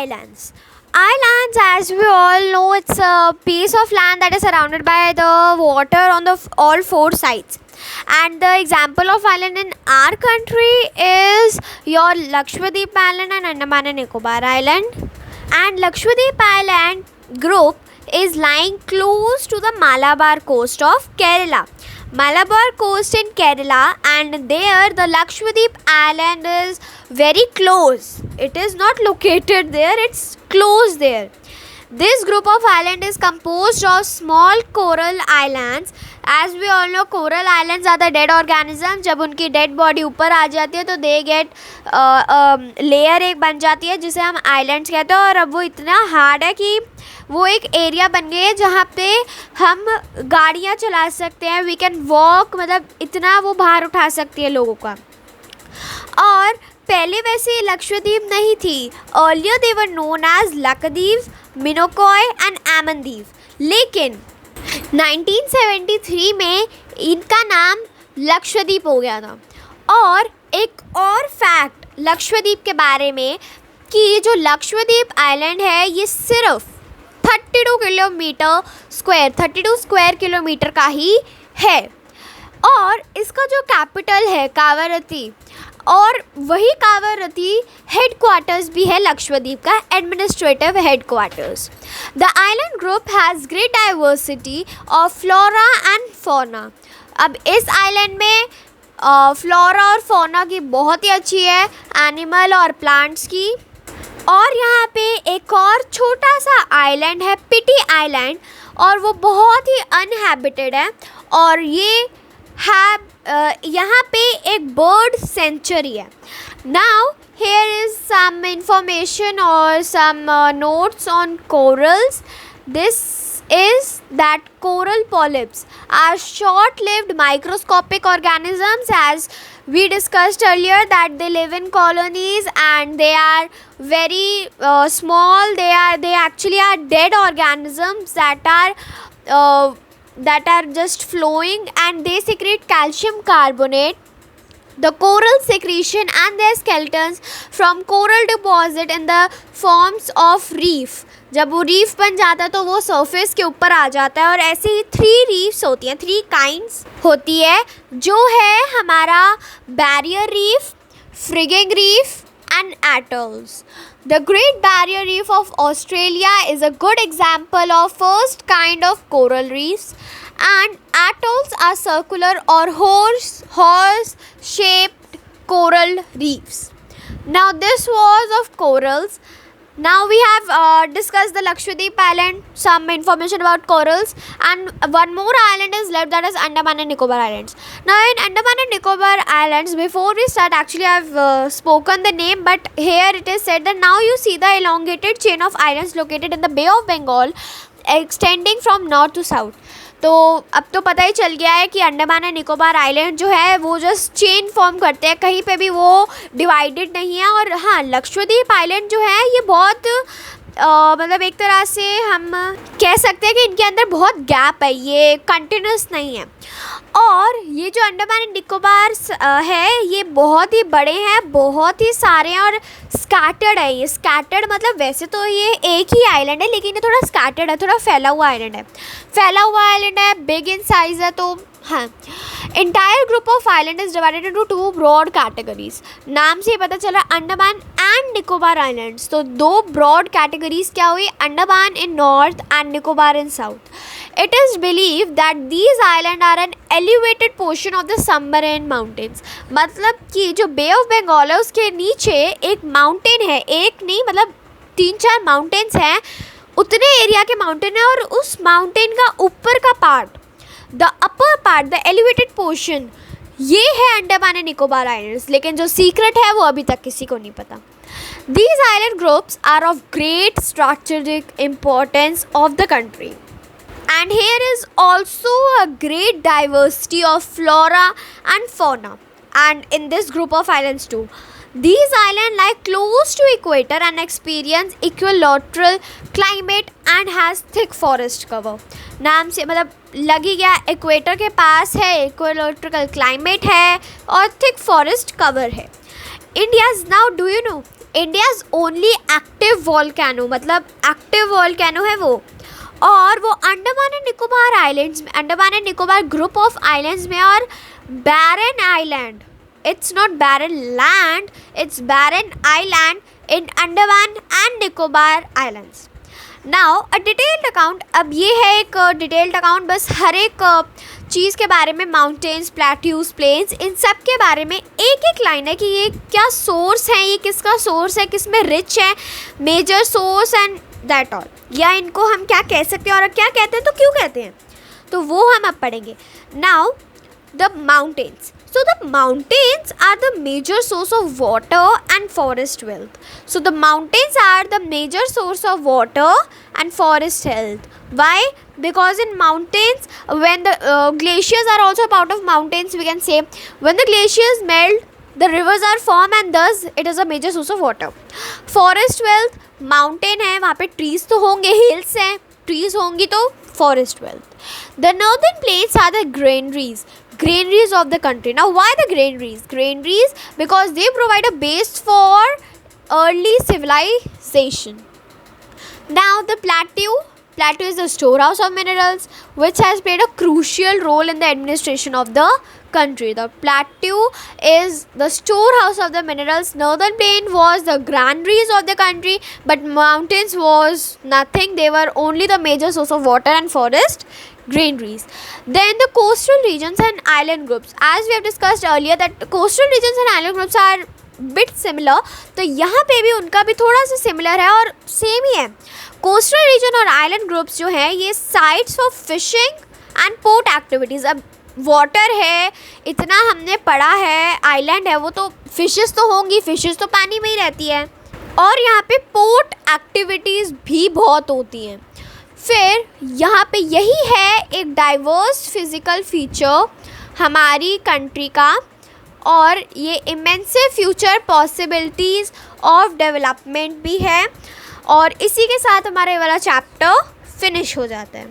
islands. Islands, as we all know, it's a piece of land that is surrounded by the water on the all four sides. And the example of island in our country is your Lakshadweep Island and Andaman and Nicobar Island. And Lakshadweep Island group is lying close to the Malabar coast of Kerala. Malabar coast in Kerala, and there the Lakshadweep Island is very close. It is not located there, it's close there. This group of island is composed of small coral islands. As we all know, coral islands are the dead organisms. जब उनकी dead body ऊपर आ जाती है तो they get layer एक बन जाती है जिसे हम islands कहते हैं. और अब वो इतना hard है कि वो एक एरिया बन गई है जहाँ पे हम गाड़ियाँ चला सकते हैं. वी कैन वॉक, मतलब इतना वो भार उठा सकती है लोगों का. और पहले वैसे लक्षद्वीप नहीं थी. Earlier they were known as Lakshadweep, Minicoy and Amindivi. लेकिन 1973 में इनका नाम लक्षद्वीप हो गया था. और एक और फैक्ट लक्षद्वीप के बारे में कि ये जो लक्षद्वीप आइलैंड है ये सिर्फ 32 किलोमीटर स्क्वायर 32 स्क्वायर किलोमीटर का ही है. और इसका जो कैपिटल है कावारत्ती, और वही कावारत्ती हेड क्वार्टर्स भी है लक्षद्वीप का, administrative head quarters. The island group has great diversity of flora and fauna. अब इस आइलैंड में फ्लोरा और फौना की बहुत ही अच्छी है, एनिमल और प्लांट्स की. और यहाँ पे एक और छोटा सा आइलैंड है, पिटी आइलैंड, और वो बहुत ही अनहैबिटेड है. और ये है यहाँ पे एक बर्ड सेंचुरी है. Now here is some information or some notes on corals. This is that coral polyps are short-lived microscopic organisms, as we discussed earlier, that they live in colonies and they are very small. They actually are dead organisms that are just flowing, and they secrete calcium carbonate, the coral secretion and their skeletons from coral deposit in the forms of reef. जब वो reef बन जाता है तो वो surface के ऊपर आ जाता है. और ऐसे ही 3 रीफ्स होती हैं, 3 काइंड्स होती है, जो है हमारा barrier reef, fringing reef and atolls. The Great Barrier Reef of Australia is a good example of first kind of coral reefs, and atolls are circular or horse shaped coral reefs. Now this was of corals. Now we have discussed the Lakshadweep Island, some information about corals, and one more island is left, that is Andaman and Nicobar Islands. Now in Andaman and Nicobar Islands, before we start, actually I have spoken the name, but here it is said that now you see the elongated chain of islands located in the Bay of Bengal extending from north to south. तो अब तो पता ही चल गया है कि Andaman and Nicobar island जो है वो जस्ट चेन फॉर्म करते हैं, कहीं पे भी वो डिवाइडेड नहीं है. और हाँ, लक्षद्वीप आइलैंड जो है ये बहुत मतलब एक तरह से हम कह सकते हैं कि इनके अंदर बहुत गैप है, ये कंटिन्यूस नहीं है. और ये जो अंडमान एंड निकोबार है ये बहुत ही बड़े हैं, बहुत ही सारे हैं और स्कैटर्ड है. ये स्कैटर्ड मतलब वैसे तो ये एक ही आइलैंड है, लेकिन ये थोड़ा स्कैटर्ड है, थोड़ा फैला हुआ आइलैंड है, बिग इन साइज है. तो हाँ, entire group of island is divided into 2 broad categories. नाम से ही पता चला अंडमान एंड निकोबार आइलैंड्स. तो 2 ब्रॉड कैटेगरीज क्या हुई, Andaman in north and Nicobar in south. It is believed that these islands are an elevated portion of the submarine mountains. मतलब कि जो बे ऑफ बंगाल है उसके नीचे एक माउंटेन है, एक नहीं मतलब 3-4 माउंटेन्स हैं, उतने एरिया के माउंटेन है. और उस माउंटेन का ऊपर का part, the upper part, the elevated portion, ये है अंडमान एंड निकोबार आइलैंड्स. लेकिन जो सीक्रेट है वो अभी तक किसी को नहीं पता. These island groups are of great strategic importance of the country. And here is also a great diversity of flora and fauna, and in this group of islands too. These islands lie close to equator and experience equilateral climate and has thick forest cover. नाम से मतलब लग ही गया, equator के पास है, equilateral climate है और thick forest cover है. India's, now do you know, India's only active volcano, मतलब एक्टिव वॉल्केनो है वो, और वो अंडमान एंड निकोबार आइलैंड्स में, Andaman and Nicobar group of islands में, और Barren Island, it's not barren land, it's Barren Island in Andaman and Nicobar islands. Now a detailed account, अब ये है एक डिटेल्ड अकाउंट, बस हर एक चीज़ के बारे में, माउंटेन्स, प्लेट्यूज, प्लेन्स, इन सब के बारे में एक एक लाइन है कि ये क्या सोर्स है, ये किसका सोर्स है, किस में रिच है, major source and that all, या इनको हम क्या कह सकते हैं और क्या कहते हैं तो क्यों कहते हैं, तो वो हम अब पढ़ेंगे। Now the mountains, so the mountains are the major source of water and forest wealth. So the mountains are the major source of water and forest health. Why? Because in mountains, when the glaciers are also part of mountains, we can say when the glaciers melt, the rivers are formed and thus it is a major source of water. Forest wealth, mountain है, वहाँ पे trees तो होंगे, hills हैं, trees होंगी तो forest wealth. The northern plains are the granaries of the country. Now why the granaries? Granaries because they provide a base for early civilization. Now the plateau is the storehouse of minerals which has played a crucial role in the administration of the country. The plateau is the storehouse of the minerals. Northern plain was the granaries of the country, but mountains was nothing. They were only the major source of water and forest granaries. Then the coastal regions and island groups. As we have discussed earlier that coastal regions and island groups are bit similar, तो यहाँ पे भी उनका भी थोड़ा सा similar है और सेम ही है. कोस्टल रीजन और आइलैंड ग्रुप्स जो हैं ये sites of fishing and port activities. अब वाटर है, इतना हमने पढ़ा है, आइलैंड है, वो तो फिशेस तो होंगी, फिशेस तो पानी में ही रहती है, और यहाँ पे पोर्ट एक्टिविटीज़ भी बहुत होती हैं. फिर यहाँ पे यही है एक डाइवर्स फिज़िकल फीचर हमारी कंट्री का, और ये इमेंसिव फ्यूचर पॉसिबिलिटीज़ ऑफ डेवलपमेंट भी है. और इसी के साथ हमारा ये वाला चैप्टर फिनिश हो जाता है.